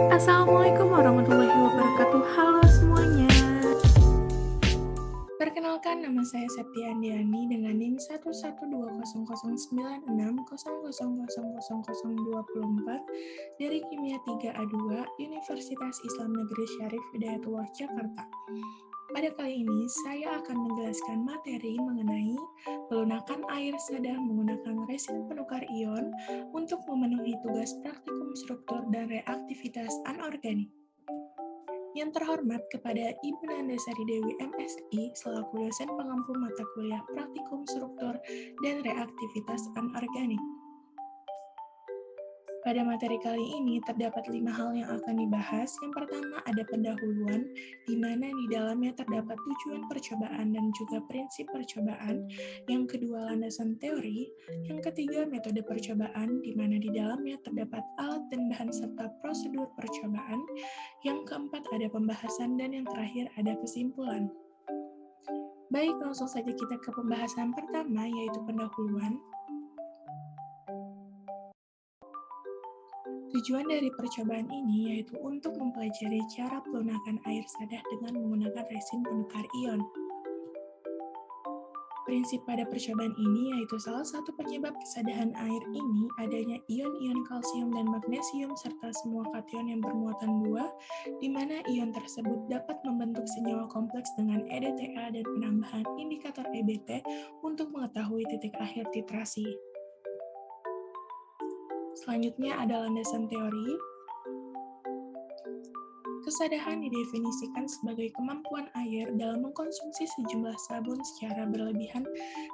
Assalamualaikum warahmatullahi wabarakatuh. Halo semuanya. Perkenalkan, nama saya Septia Andiani dengan NIM 112009600000024 dari Kimia 3A2 Universitas Islam Negeri Syarif Hidayatullah Jakarta. Pada kali ini, saya akan menjelaskan materi mengenai pelunakan air sadah menggunakan resin penukar ion untuk memenuhi tugas praktikum struktur dan reaktivitas anorganik. Yang terhormat kepada Ibu Nandasari Dewi MSI selaku dosen pengampu mata kuliah praktikum struktur dan reaktivitas anorganik. Pada materi kali ini terdapat 5 hal yang akan dibahas. Yang pertama ada pendahuluan, di mana di dalamnya terdapat tujuan percobaan dan juga prinsip percobaan. Yang kedua landasan teori. Yang ketiga metode percobaan, di mana di dalamnya terdapat alat dan bahan serta prosedur percobaan. Yang keempat ada pembahasan dan yang terakhir ada kesimpulan. Baik, langsung saja kita ke pembahasan pertama, yaitu pendahuluan. Tujuan dari percobaan ini yaitu untuk mempelajari cara pelunakan air sadah dengan menggunakan resin penukar ion. Prinsip pada percobaan ini yaitu salah satu penyebab kesadahan air ini adanya ion-ion kalsium dan magnesium serta semua kation yang bermuatan 2, di mana ion tersebut dapat membentuk senyawa kompleks dengan EDTA dan penambahan indikator EBT untuk mengetahui titik akhir titrasi. Selanjutnya ada landasan teori. Kesadahan didefinisikan sebagai kemampuan air dalam mengkonsumsi sejumlah sabun secara berlebihan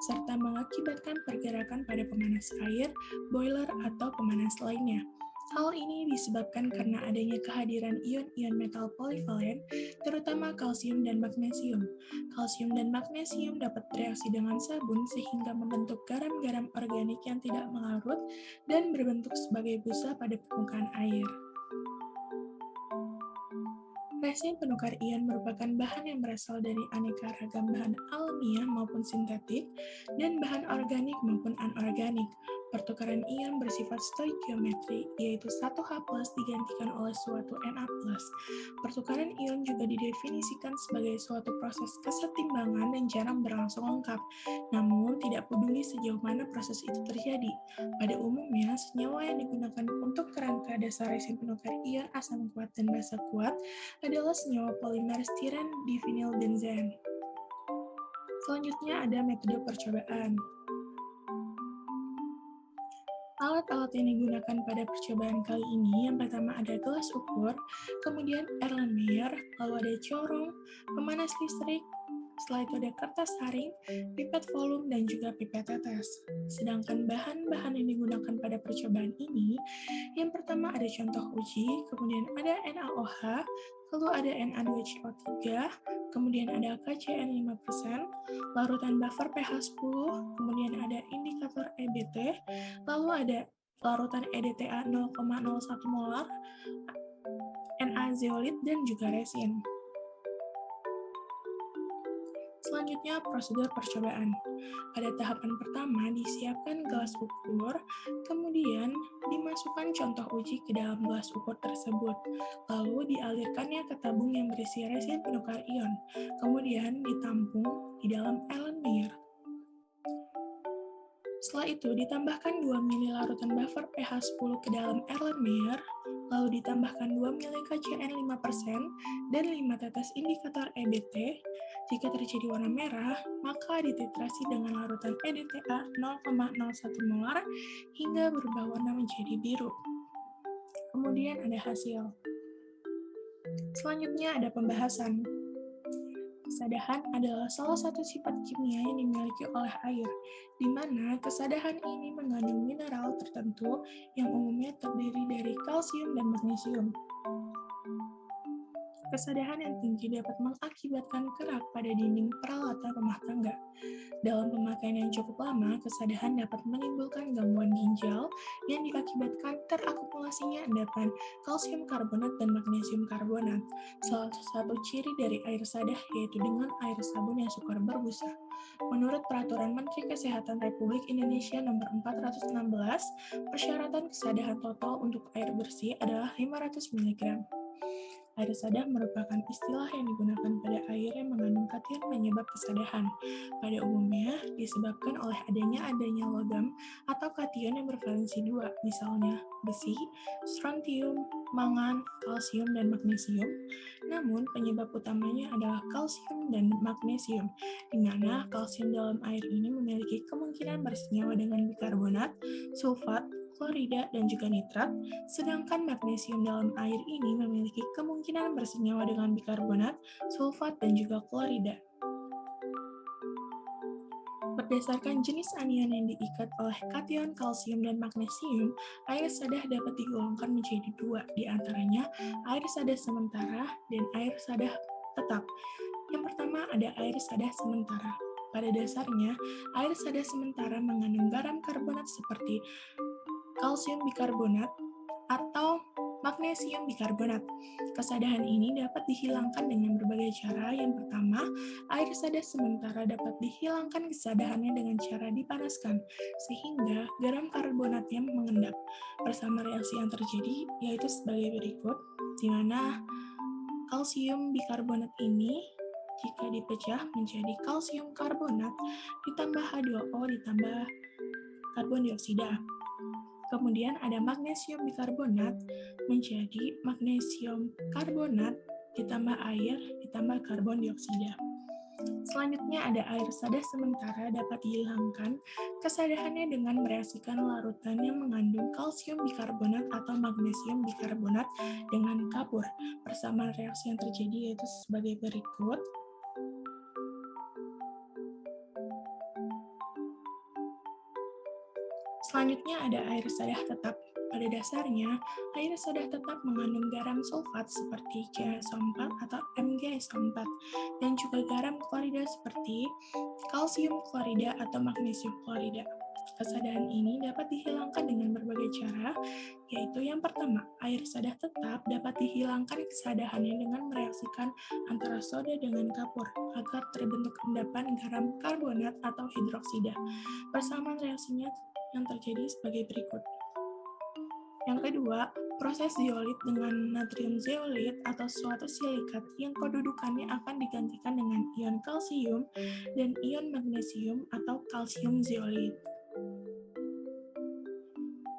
serta mengakibatkan pergerakan pada pemanas air, boiler, atau pemanas lainnya. Hal ini disebabkan karena adanya kehadiran ion-ion metal polivalen, terutama kalsium dan magnesium. Kalsium dan magnesium dapat bereaksi dengan sabun sehingga membentuk garam-garam organik yang tidak melarut dan berbentuk sebagai busa pada permukaan air. Resin penukar ion merupakan bahan yang berasal dari aneka ragam bahan alamiah maupun sintetik, dan bahan organik maupun anorganik. Pertukaran ion bersifat stoikiometri, yaitu 1H+ digantikan oleh suatu Na+. Pertukaran ion juga didefinisikan sebagai suatu proses kesetimbangan dan jarang berlangsung lengkap, namun tidak peduli sejauh mana proses itu terjadi. Pada umumnya, senyawa yang digunakan untuk kerangka dasar resin penukar ion asam kuat dan basa kuat adalah senyawa polimer stiren divinyl benzen. Selanjutnya ada metode percobaan. Alat-alat yang digunakan pada percobaan kali ini, yang pertama ada gelas ukur, kemudian Erlenmeyer, lalu ada corong, pemanas listrik, setelah itu ada kertas saring, pipet volume, dan juga pipet tetes. Sedangkan bahan-bahan yang digunakan pada percobaan ini, yang pertama ada contoh uji, kemudian ada NaOH, lalu ada Na2CO3, kemudian ada KCN 5%, larutan buffer pH 10, kemudian ada indikator EBT, lalu ada larutan EDTA 0,01 molar, Na zeolit, dan juga resin. Selanjutnya, prosedur percobaan. Pada tahapan pertama, disiapkan gelas ukur, kemudian dimasukkan contoh uji ke dalam gelas ukur tersebut, lalu dialirkannya ke tabung yang berisi resin penukar ion, kemudian ditampung di dalam Erlenmeyer. Setelah itu, ditambahkan 2 ml larutan buffer pH 10 ke dalam Erlenmeyer, lalu ditambahkan 2 ml KCN 5% dan 5 tetes indikator EBT. Jika terjadi warna merah, maka dititrasi dengan larutan EDTA 0,01 molar hingga berubah warna menjadi biru. Kemudian ada hasil. Selanjutnya ada pembahasan. Kesadahan adalah salah satu sifat kimia yang dimiliki oleh air, di mana kesadahan ini mengandung mineral tertentu yang umumnya terdiri dari kalsium dan magnesium. Kesadahan yang tinggi dapat mengakibatkan kerak pada dinding peralatan rumah tangga. Dalam pemakaian yang cukup lama, kesadahan dapat menimbulkan gangguan ginjal yang diakibatkan terakumulasinya endapan kalsium karbonat dan magnesium karbonat. Salah satu ciri dari air sadah yaitu dengan air sabun yang sukar berbusa. Menurut Peraturan Menteri Kesehatan Republik Indonesia Nomor 416, persyaratan kesadahan total untuk air bersih adalah 500 mg. Air sadah merupakan istilah yang digunakan pada air yang mengandung kation penyebab kesadahan. Pada umumnya, disebabkan oleh adanya logam atau kation yang bervalensi 2, misalnya besi, strontium, mangan, kalsium, dan magnesium. Namun, penyebab utamanya adalah kalsium dan magnesium, di mana kalsium dalam air ini memiliki kemungkinan bersenyawa dengan bikarbonat, sulfat, klorida, dan juga nitrat, sedangkan magnesium dalam air ini memiliki kemungkinan bersenyawa dengan bikarbonat, sulfat, dan juga klorida. Berdasarkan jenis anion yang diikat oleh kation kalsium dan magnesium, air sadah dapat digolongkan menjadi 2, di antaranya air sadah sementara dan air sadah tetap. Yang pertama ada air sadah sementara. Pada dasarnya, air sadah sementara mengandung garam karbonat seperti kalsium bikarbonat atau magnesium bikarbonat. Kesadahan ini dapat dihilangkan dengan berbagai cara. Yang pertama, air sadah sementara dapat dihilangkan kesadahannya dengan cara dipanaskan, sehingga garam karbonatnya mengendap. Bersama reaksi yang terjadi, yaitu sebagai berikut, di mana kalsium bikarbonat ini jika dipecah menjadi kalsium karbonat ditambah H2O ditambah karbon dioksida. Kemudian ada magnesium bikarbonat menjadi magnesium karbonat ditambah air ditambah karbon dioksida. Selanjutnya ada air sadah sementara dapat dihilangkan kesadahannya dengan mereaksikan larutan yang mengandung kalsium bikarbonat atau magnesium bikarbonat dengan kapur. Persamaan reaksi yang terjadi yaitu sebagai berikut. Selanjutnya ada air sadah tetap. Pada dasarnya, air sadah tetap mengandung garam sulfat seperti CaSO4 atau MgSO4 dan juga garam klorida seperti kalsium klorida atau magnesium klorida. Kesadahan ini dapat dihilangkan dengan berbagai cara, yaitu yang pertama, air sadah tetap dapat dihilangkan kesadahannya dengan mereaksikan antara soda dengan kapur agar terbentuk endapan garam karbonat atau hidroksida. Persamaan reaksinya yang terjadi sebagai berikut. Yang kedua, proses zeolit dengan natrium zeolit atau suatu silikat yang kedudukannya akan digantikan dengan ion kalsium dan ion magnesium atau kalsium zeolit.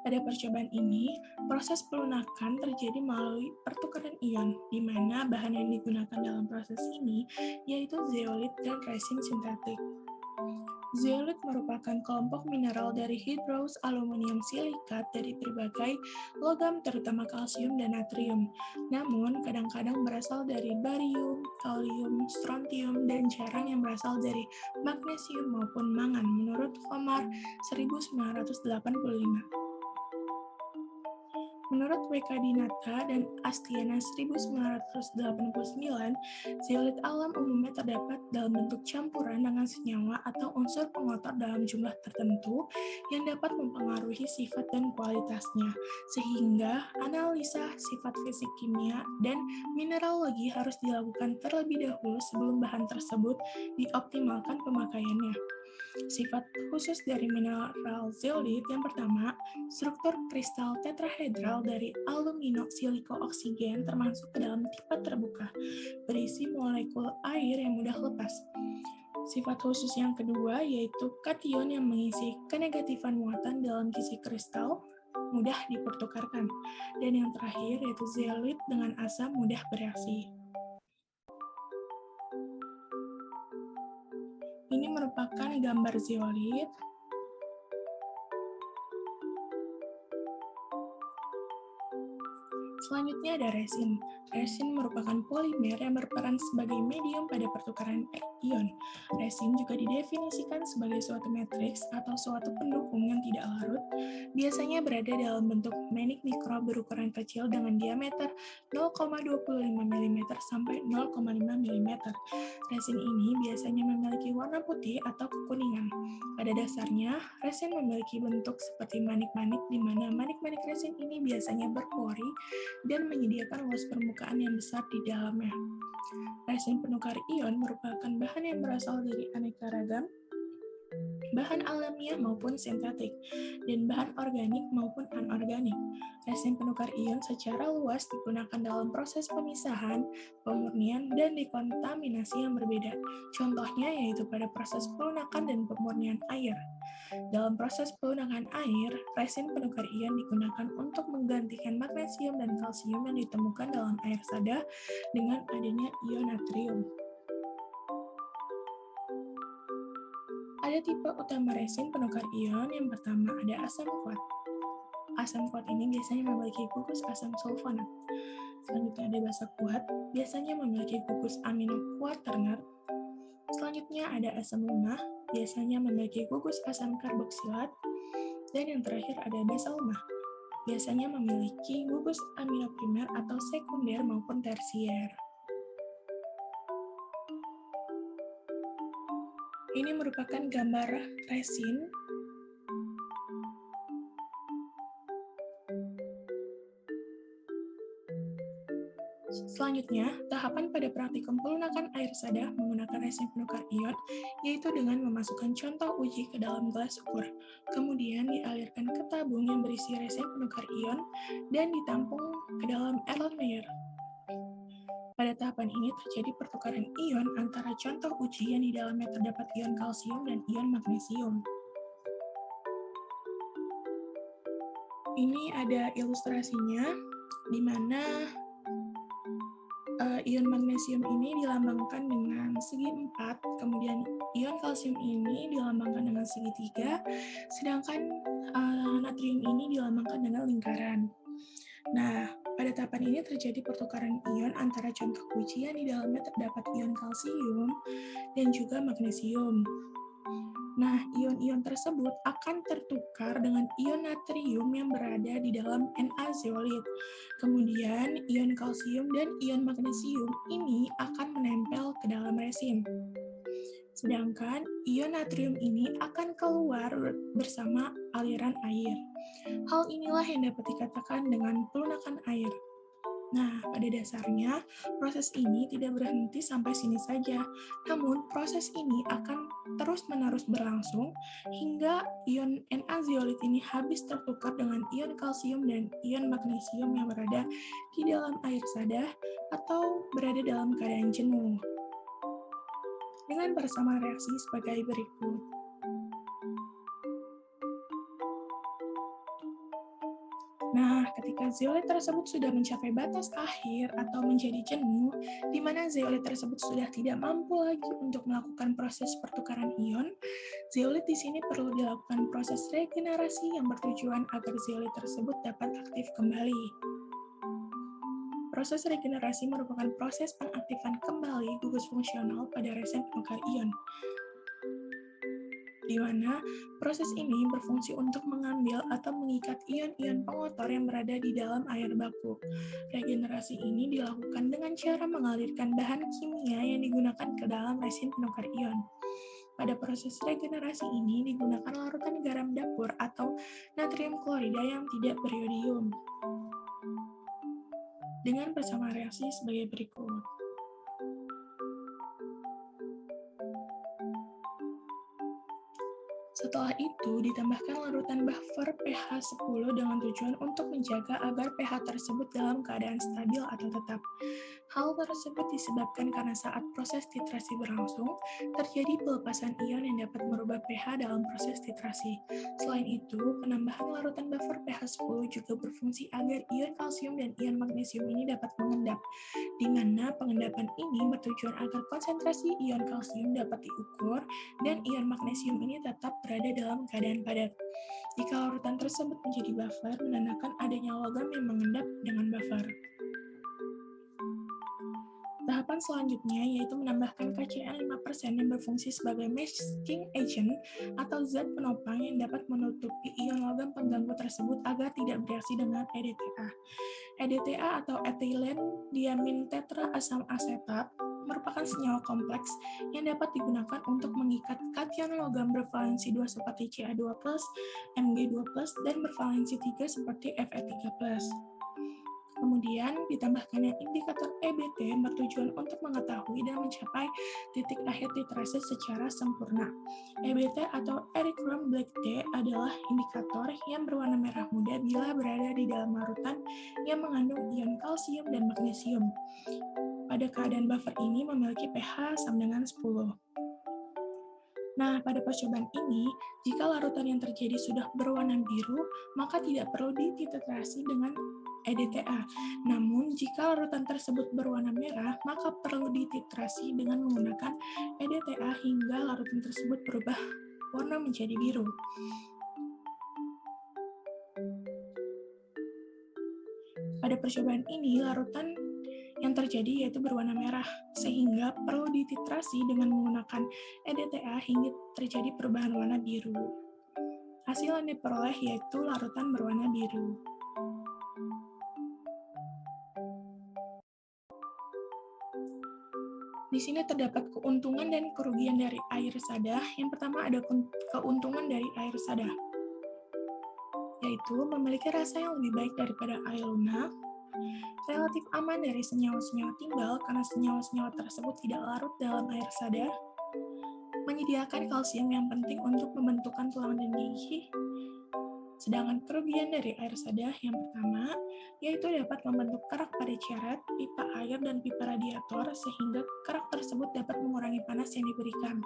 Pada percobaan ini, proses pelunakan terjadi melalui pertukaran ion, di mana bahan yang digunakan dalam proses ini yaitu zeolit dan resin sintetik. Zeolit merupakan kelompok mineral dari hidrous aluminium silikat dari berbagai logam terutama kalsium dan natrium. Namun, kadang-kadang berasal dari barium, kalium, strontium, dan jarang yang berasal dari magnesium maupun mangan menurut Komar 1985. Menurut W.K. Dinata dan Astiana 1989, zeolit alam umumnya terdapat dalam bentuk campuran dengan senyawa atau unsur pengotor dalam jumlah tertentu yang dapat mempengaruhi sifat dan kualitasnya, sehingga analisa sifat fisik kimia dan mineralogi harus dilakukan terlebih dahulu sebelum bahan tersebut dioptimalkan pemakaiannya. Sifat khusus dari mineral zeolit yang pertama, struktur kristal tetrahedral dari alumino siliko oksigen termasuk ke dalam tipe terbuka, berisi molekul air yang mudah lepas. Sifat khusus yang kedua yaitu kation yang mengisi kenegatifan muatan dalam kisi kristal mudah dipertukarkan. Dan yang terakhir yaitu zeolit dengan asam mudah bereaksi. Ini merupakan gambar zeolit. Selanjutnya ada resin. Resin merupakan polimer yang berperan sebagai medium pada pertukaran ion. Resin juga didefinisikan sebagai suatu matriks atau suatu pendukung yang tidak larut, biasanya berada dalam bentuk manik mikro berukuran kecil dengan diameter 0,25 mm sampai 0,5 mm. Resin ini biasanya memiliki warna putih atau kekuningan. Pada dasarnya, resin memiliki bentuk seperti manik-manik di mana manik-manik resin ini biasanya berpori dan menyediakan luas permukaan yang besar di dalamnya. Resin penukar ion merupakan bahan bahan yang berasal dari aneka ragam, bahan alamiah maupun sintetik, dan bahan organik maupun anorganik. Resin penukar ion secara luas digunakan dalam proses pemisahan, pemurnian, dan dekontaminasi yang berbeda. Contohnya yaitu pada proses pelunakan dan pemurnian air. Dalam proses pelunakan air, resin penukar ion digunakan untuk menggantikan magnesium dan kalsium yang ditemukan dalam air sada dengan adanya ion natrium. Ada tipe utama resin penukar ion. Yang pertama ada asam kuat. Asam kuat ini biasanya memiliki gugus asam sulfonat. Selanjutnya ada basa kuat, biasanya memiliki gugus amino kuaterner. Selanjutnya ada asam lemah, biasanya memiliki gugus asam karboksilat. Dan yang terakhir ada basa lemah, biasanya memiliki gugus amino primer atau sekunder maupun tersier. Ini merupakan gambar resin. Selanjutnya, tahapan pada praktikum pelunakan air sada menggunakan resin penukar ion, yaitu dengan memasukkan contoh uji ke dalam gelas ukur. Kemudian dialirkan ke tabung yang berisi resin penukar ion dan ditampung ke dalam Erlenmeyer. Pada tahapan ini terjadi pertukaran ion antara contoh uji yang di dalamnya terdapat ion kalsium dan ion magnesium. Ini ada ilustrasinya, di mana ion magnesium ini dilambangkan dengan segi 4, kemudian ion kalsium ini dilambangkan dengan segi 3, sedangkan natrium ini dilambangkan dengan lingkaran. Nah, pada tahapan ini terjadi pertukaran ion antara contoh uji yang di dalamnya terdapat ion kalsium dan juga magnesium. Nah, ion-ion tersebut akan tertukar dengan ion natrium yang berada di dalam Na zeolit. Kemudian, ion kalsium dan ion magnesium ini akan menempel ke dalam resin. Sedangkan ion natrium ini akan keluar bersama aliran air. Hal inilah yang dapat dikatakan dengan pelunakan air. Nah, pada dasarnya, proses ini tidak berhenti sampai sini saja. Namun, proses ini akan terus-menerus berlangsung hingga ion Na zeolit ini habis tertukar dengan ion kalsium dan ion magnesium yang berada di dalam air sada atau berada dalam keadaan jenuh. Dengan persamaan reaksi sebagai berikut. Nah, ketika zeolit tersebut sudah mencapai batas akhir atau menjadi jenuh, di mana zeolit tersebut sudah tidak mampu lagi untuk melakukan proses pertukaran ion, zeolit di sini perlu dilakukan proses regenerasi yang bertujuan agar zeolit tersebut dapat aktif kembali. Proses regenerasi merupakan proses pengaktifan kembali gugus fungsional pada resin penukar ion, di mana proses ini berfungsi untuk mengambil atau mengikat ion-ion pengotor yang berada di dalam air baku. Regenerasi ini dilakukan dengan cara mengalirkan bahan kimia yang digunakan ke dalam resin penukar ion. Pada proses regenerasi ini digunakan larutan garam dapur atau natrium klorida yang tidak beriodium. Dengan persamaan reaksi sebagai berikut. Setelah itu, ditambahkan larutan buffer pH 10 dengan tujuan untuk menjaga agar pH tersebut dalam keadaan stabil atau tetap. Hal tersebut disebabkan karena saat proses titrasi berlangsung, terjadi pelepasan ion yang dapat merubah pH dalam proses titrasi. Selain itu, penambahan larutan buffer pH 10 juga berfungsi agar ion kalsium dan ion magnesium ini dapat mengendap, di mana pengendapan ini bertujuan agar konsentrasi ion kalsium dapat diukur dan ion magnesium ini tetap berada dalam keadaan padat. Jika larutan tersebut menjadi buffer, menandakan adanya logam yang mengendap dengan buffer. Tahapan selanjutnya yaitu menambahkan KCl 5% yang berfungsi sebagai masking agent atau zat penopang yang dapat menutupi ion logam pengganggu tersebut agar tidak bereaksi dengan EDTA. EDTA atau ethylene diamin tetra asam asetat merupakan senyawa kompleks yang dapat digunakan untuk mengikat kation logam bervalensi 2 seperti Ca2+, Mg2+, dan bervalensi 3 seperti Fe3+. Kemudian ditambahkannya indikator EBT yang bertujuan untuk mengetahui dan mencapai titik akhir titrase secara sempurna. EBT atau erythroid black T adalah indikator yang berwarna merah muda bila berada di dalam larutan yang mengandung ion kalsium dan magnesium. Pada keadaan buffer ini memiliki pH sama dengan 10. Nah, pada percobaan ini, jika larutan yang terjadi sudah berwarna biru, maka tidak perlu dititrasi dengan EDTA. Namun, jika larutan tersebut berwarna merah, maka perlu dititrasi dengan menggunakan EDTA hingga larutan tersebut berubah warna menjadi biru. Pada percobaan ini, larutan yang terjadi yaitu berwarna merah, sehingga perlu dititrasi dengan menggunakan EDTA hingga terjadi perubahan warna biru. Hasil yang diperoleh yaitu larutan berwarna biru. Di sini terdapat keuntungan dan kerugian dari air sadah. Yang pertama ada keuntungan dari air sadah, yaitu memiliki rasa yang lebih baik daripada air lunak, relatif aman dari senyawa-senyawa timbal karena senyawa-senyawa tersebut tidak larut dalam air sadah, menyediakan kalsium yang penting untuk pembentukan tulang dan gigi. Sedangkan kerugian dari air sadah yang pertama, yaitu dapat membentuk kerak pada ceret, pipa air, dan pipa radiator, sehingga kerak tersebut dapat mengurangi panas yang diberikan.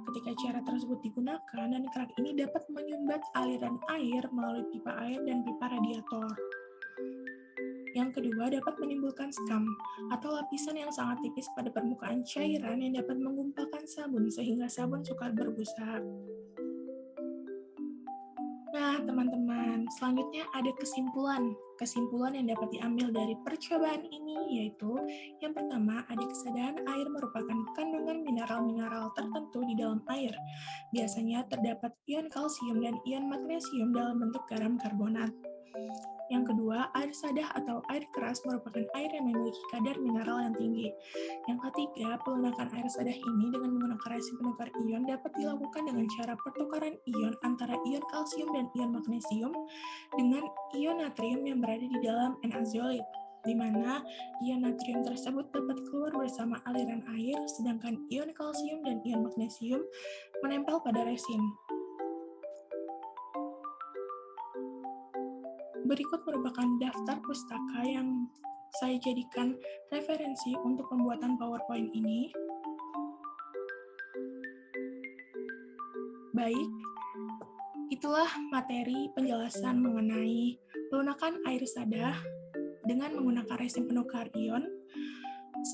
Ketika ceret tersebut digunakan, dan kerak ini dapat menyumbat aliran air melalui pipa air dan pipa radiator. Yang kedua, dapat menimbulkan skam, atau lapisan yang sangat tipis pada permukaan cairan yang dapat menggumpalkan sabun, sehingga sabun sukar berbusa. Nah, teman-teman, selanjutnya ada kesimpulan. Kesimpulan yang dapat diambil dari percobaan ini yaitu, yang pertama, ada kesadaran air merupakan kandungan mineral-mineral tertentu di dalam air. Biasanya terdapat ion kalsium dan ion magnesium dalam bentuk garam karbonat. Yang kedua, air sadah atau air keras merupakan air yang memiliki kadar mineral yang tinggi. Yang ketiga, pelunakan air sadah ini dengan menggunakan resin penukar ion dapat dilakukan dengan cara pertukaran ion antara ion kalsium dan ion magnesium dengan ion natrium yang berada di dalam N-azolit, di mana ion natrium tersebut dapat keluar bersama aliran air, sedangkan ion kalsium dan ion magnesium menempel pada resin. Berikut merupakan daftar pustaka yang saya jadikan referensi untuk pembuatan PowerPoint ini. Baik, itulah materi penjelasan mengenai pelunakan air sadah dengan menggunakan resin penukar ion.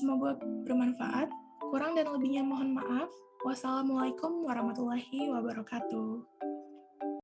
Semoga bermanfaat. Kurang dan lebihnya mohon maaf. Wassalamualaikum warahmatullahi wabarakatuh.